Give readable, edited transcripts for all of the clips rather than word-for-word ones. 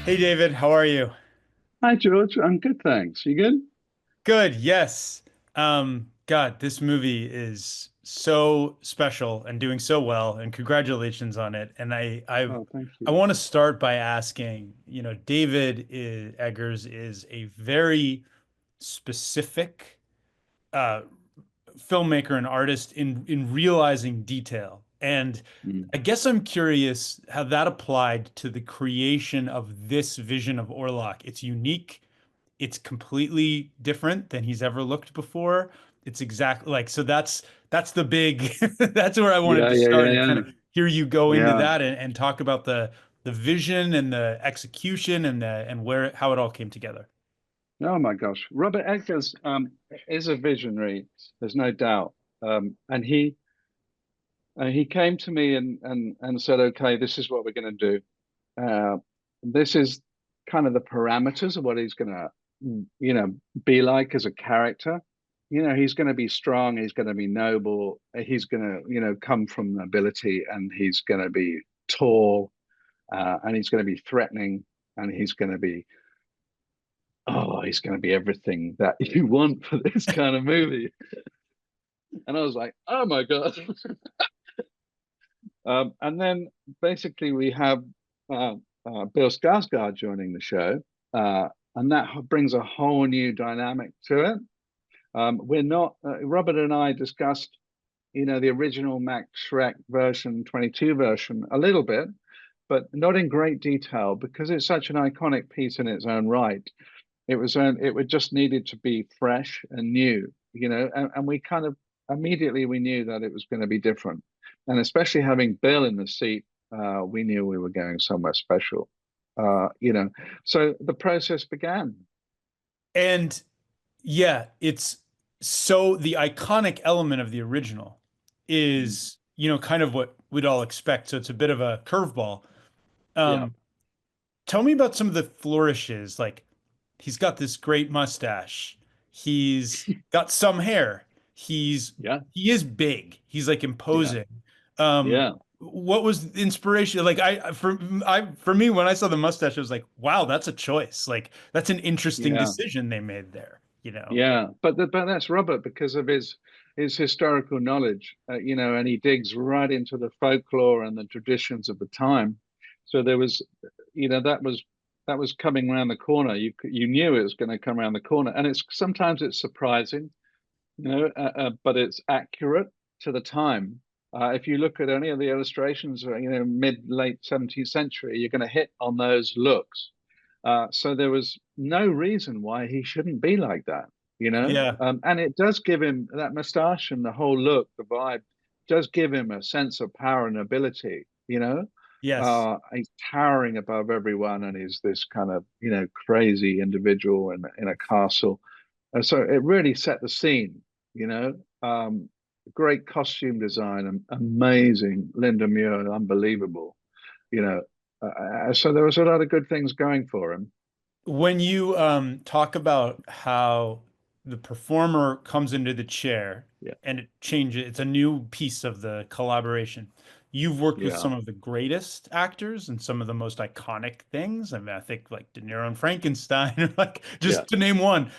Hey David, how are you? Hi, George. I'm good, thanks. You good? Good, yes. God, this movie is so special and doing so well, and congratulations on it. And Oh, thank I you. want to start by asking, Eggers is a very specific uh filmmaker and artist in realizing detail. And Mm. I guess I'm curious how that applied to the creation of this vision of Orlok. It's unique. It's completely different than he's ever looked before. It's exactly like so that's the big that's where I wanted Yeah, to yeah, start yeah, and yeah. kind of hear you go into Yeah. that and talk about the vision and the execution and where how it all came together. Oh my gosh. Robert Eggers is a visionary, there's no doubt. And he came to me and said, okay, this is what we're going to do. Uh, this is kind of the parameters of what he's going to, be like as a character. He's going to be strong, he's going to be noble, he's going to, come from nobility, and he's going to be tall, and he's going to be threatening, and he's going to be everything that you want for this kind of movie. And I was like, oh my god. And then basically we have uh, Bill Skarsgård joining the show, and that brings a whole new dynamic to it. We're not Robert and I discussed, the original Max Shrek version 22 version a little bit, but not in great detail because it's such an iconic piece in its own right. It would just needed to be fresh and new, and we kind of immediately we knew that it was going to be different, and especially having Bill in the seat, we knew we were going somewhere special, you know. So the process began. And yeah, it's so the iconic element of the original Mm. is, kind of what we'd all expect. So it's a bit of a curveball. Yeah, Um, Tell me about some of the flourishes. Like he's got this great mustache. He's got some hair. yeah, He is big. He's like yeah, imposing. Um, yeah, what was the inspiration? Like for me when I saw the mustache, I was like, wow, that's a choice. Like that's an interesting yeah. decision they made there, you know? Yeah, but that's Robert because of his historical knowledge, and he digs right into the folklore and the traditions of the time. So there was, that was coming around the corner. You knew it was going to come around the corner, and it's sometimes it's surprising, but it's accurate to the time. If you look at any of the illustrations, mid late 17th century, you're going to hit on those looks. So there was no reason why he shouldn't be like that, Yeah. and it does give him that mustache and the whole look, the vibe does give him a sense of power and ability. Yes. He's towering above everyone, and he's this kind of, crazy individual in a castle. And so it really set the scene, you know. Great costume design, amazing Linda Muir, unbelievable, you know. So there was a lot of good things going for him. When you talk about how the performer comes into the chair Yeah, and it changes, it's a new piece of the collaboration. You've worked with yeah, some of the greatest actors and some of the most iconic things. I mean, I think like De Niro and Frankenstein, like yeah. just to name one.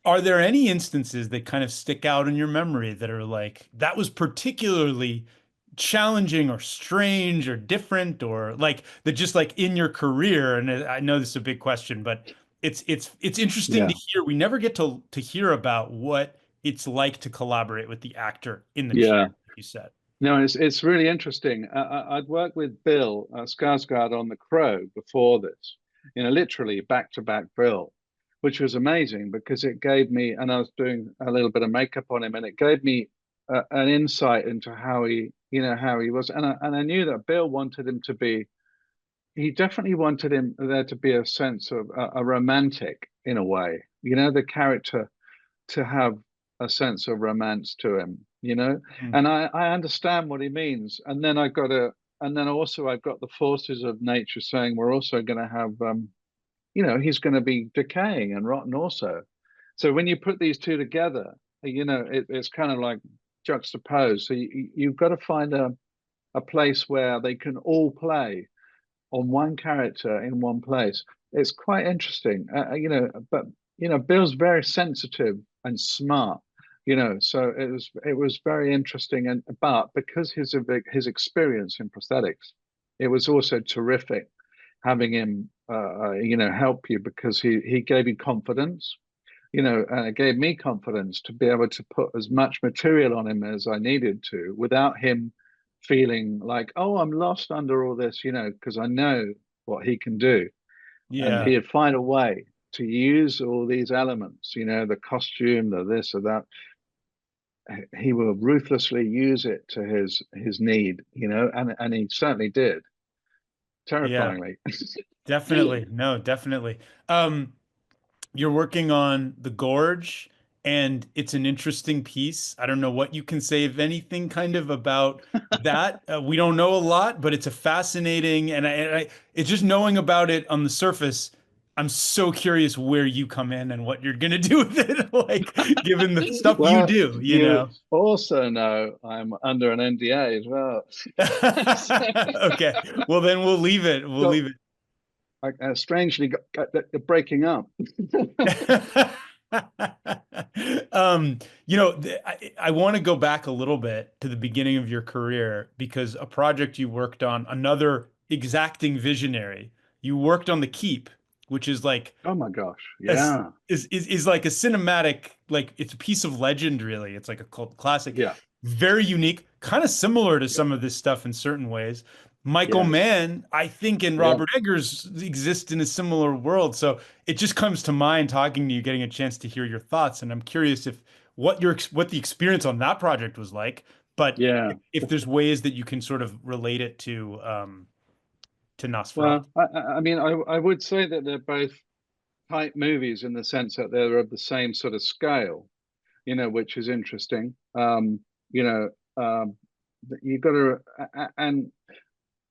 Are there any instances that kind of stick out in your memory that are like that was particularly challenging or strange or different or like that just like in your career? And I know this is a big question, but it's interesting to Yeah, hear. We never get to hear about what it's like to collaborate with the actor in the chair, yeah. like you said. No, it's really interesting. I'd worked with Bill Skarsgård on The Crow before this, literally back to back Bill, which was amazing because it gave me, and I was doing a little bit of makeup on him, and it gave me an insight into how he was, and I knew that Bill wanted him to be. He definitely wanted him there to be a sense of a romantic in a way, the character to have a sense of romance to him. Mm. And I understand what he means. And then also I've got the forces of nature saying we're also going to have, he's going to be decaying and rotten also. So when you put these two together, it's kind of like juxtaposed. So you've got to find a place where they can all play. on one character in one place. It's quite interesting, but Bill's very sensitive and smart, so it was very interesting. And but because his experience in prosthetics, it was also terrific having him, help you, because he gave you confidence, and it gave me confidence to be able to put as much material on him as I needed to without him feeling like, oh, I'm lost under all this, because I know what he can do. And Yeah. he'd find a way to use all these elements, the costume, the this or that. He will ruthlessly use it to his need, and he certainly did, Yeah. terrifyingly. Definitely. No, definitely. Um, you're working on the Gorge, and it's an interesting piece. I don't know what you can say, if anything, kind of about that. We don't know a lot, but it's a fascinating, it's just knowing about it on the surface. I'm so curious where you come in and what you're gonna do with it, like given the stuff you Well, do, you you know. also know I'm under an NDA as well. So, Okay, well then we'll leave it. We'll got leave it. strangely got breaking up. I want to go back a little bit to the beginning of your career because a project you worked on, another exacting visionary, you worked on The Keep, which is like Oh my gosh, a, yeah, is like a cinematic, like it's a piece of legend, really. It's like a cult classic, yeah, very unique, kind of similar to yeah, some of this stuff in certain ways. Michael yeah, Mann, I think, and yeah. Robert Eggers exist in a similar world. So it just comes to mind talking to you, getting a chance to hear your thoughts. And I'm curious if what the experience on that project was like, but Yeah. if there's ways that you can sort of relate it to Nosferatu. Well, I mean, I would say that they're both type movies in the sense that they're of the same sort of scale, which is interesting. You know, you got to, and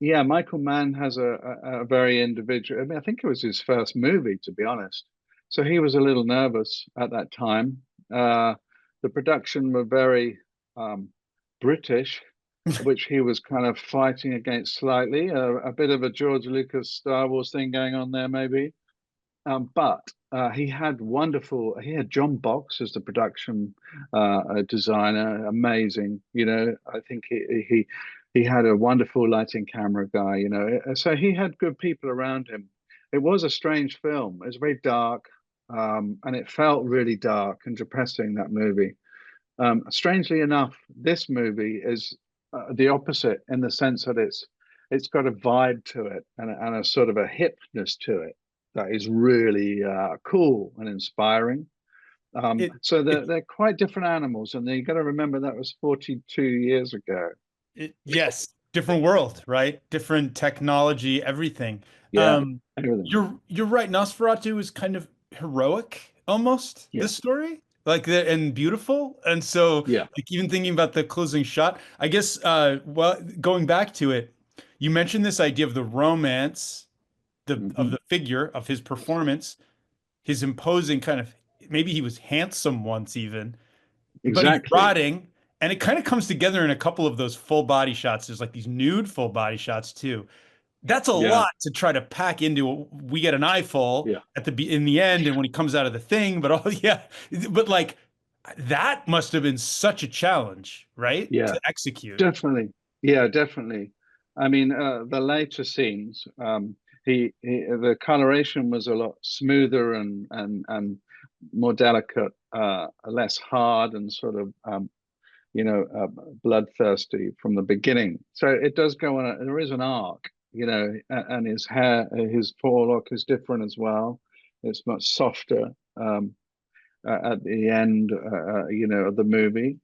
yeah, Michael Mann has a very individual. I mean, I think it was his first movie, to be honest. So he was a little nervous at that time. Uh, the production were very British, which he was kind of fighting against slightly. A bit of a George Lucas Star Wars thing going on there, maybe. But he had wonderful. He had John Box as the production designer, amazing. I think he had a wonderful lighting camera guy. So he had good people around him. It was a strange film. It was very dark, and it felt really dark and depressing, that movie. Strangely enough, this movie is the opposite in the sense that it's got a vibe to it, and a sort of a hipness to it that is really cool and inspiring. It, So it, they're quite different animals, and you got to remember that was 42 years ago. yes, different world, right? Different technology, everything. Yeah, Um, everything. you're right. Nosferatu is kind of heroic, almost, Yeah, this story, like the and beautiful. And so, yeah, like even thinking about the closing shot, I guess. Well, going back to it, you mentioned this idea of the romance, the of hmm, the figure of his performance, his imposing kind of. Maybe he was handsome once, even, but he's exactly. rotting, and it kind of comes together in a couple of those full body shots. There's like these nude full body shots too. That's a Yeah, lot to try to pack into. We get an eyeful yeah, in the end, and when he comes out of the thing. But oh yeah, but like that must have been such a challenge, right, yeah. to execute. Definitely. Yeah, definitely. I mean, the later scenes, the coloration was a lot smoother and more delicate, less hard and sort of bloodthirsty from the beginning. So it does go on. There is an arc, and his hair, his forelock is different as well. It's much softer. At the end, of the movie.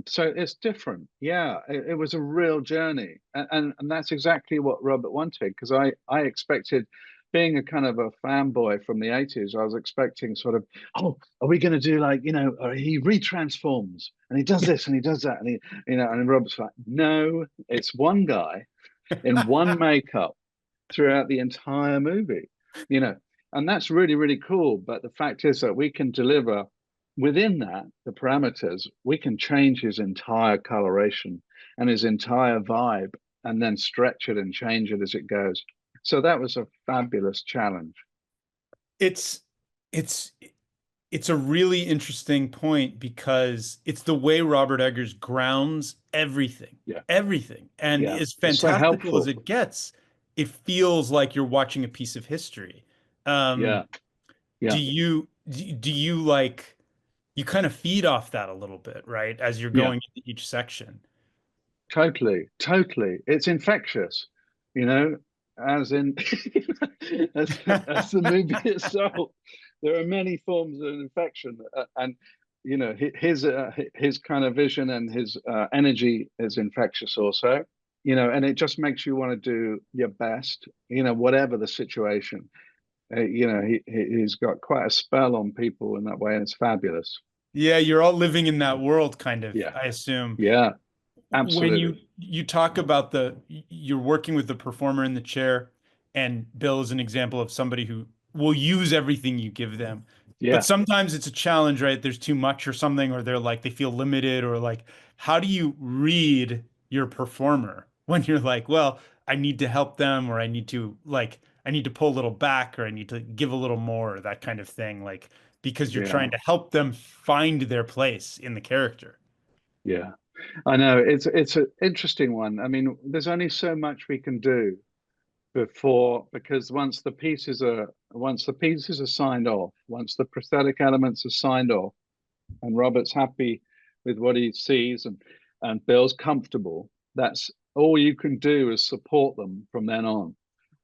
So it's different. Yeah, it was a real journey, and that's exactly what Robert wanted. Because I expected, being a kind of a fanboy from the '80s, I was expecting sort of, oh, are we going to do like, he retransforms and he does this and he does that and and Robert's like, no, it's one guy in one makeup throughout the entire movie, you know, and that's really, really cool. But the fact is that we can deliver within that, the parameters, we can change his entire coloration and his entire vibe and then stretch it and change it as it goes. So that was a fabulous challenge. It's it's it's a really interesting point because it's the way Robert Eggers grounds everything, Yeah, everything. And yeah. as It's so fantastical as helpful. it gets, it feels like you're watching a piece of history. Um, Yeah, yeah, do you like you kind of feed off that a little bit, right? As you're yeah. going into each section. Totally, totally. It's infectious, you know, as in as as the movie itself. There are many forms of infection, and you know his kind of vision and his energy is infectious also. You know, and it just makes you want to do your best. You know, whatever the situation. You know, he's got quite a spell on people in that way, and it's fabulous. Yeah, you're all living in that world, kind of, Yeah, I assume. yeah, When you absolutely. you talk about you're working with the performer in the chair, and Bill is an example of somebody who will use everything you give them. But Yeah, sometimes it's a challenge, right? There's too much or something, or they're like they feel limited, or like how do you read your performer when you're like, well, I need to help them, or I need to pull a little back, or I need to give a little more, or that kind of thing, like because you're yeah. trying to help them find their place in the character. Yeah, I know it's an interesting one. I mean, there's only so much we can do before because once the pieces are signed off, once the prosthetic elements are signed off, and Robert's happy with what he sees and Bill's comfortable, that's all you can do is support them from then on.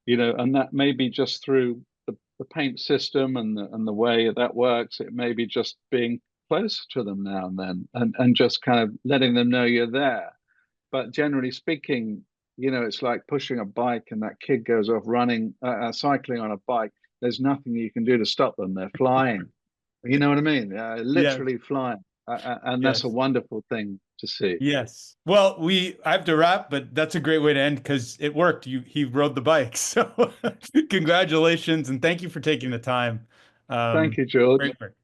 You know, and that may be just through the paint system and the way that works. It may be just being close to them now and then and just kind of letting them know you're there. But generally speaking, you know, it's like pushing a bike and that kid goes off running, cycling on a bike. There's nothing you can do to stop them. They're flying. You know what I mean? Yeah. Literally flying. And that's a Yes. wonderful thing to see. Yes. Well, I have to wrap, but that's a great way to end because it worked. He rode the bike. So congratulations and thank you for taking the time. Thank you, George. Great work.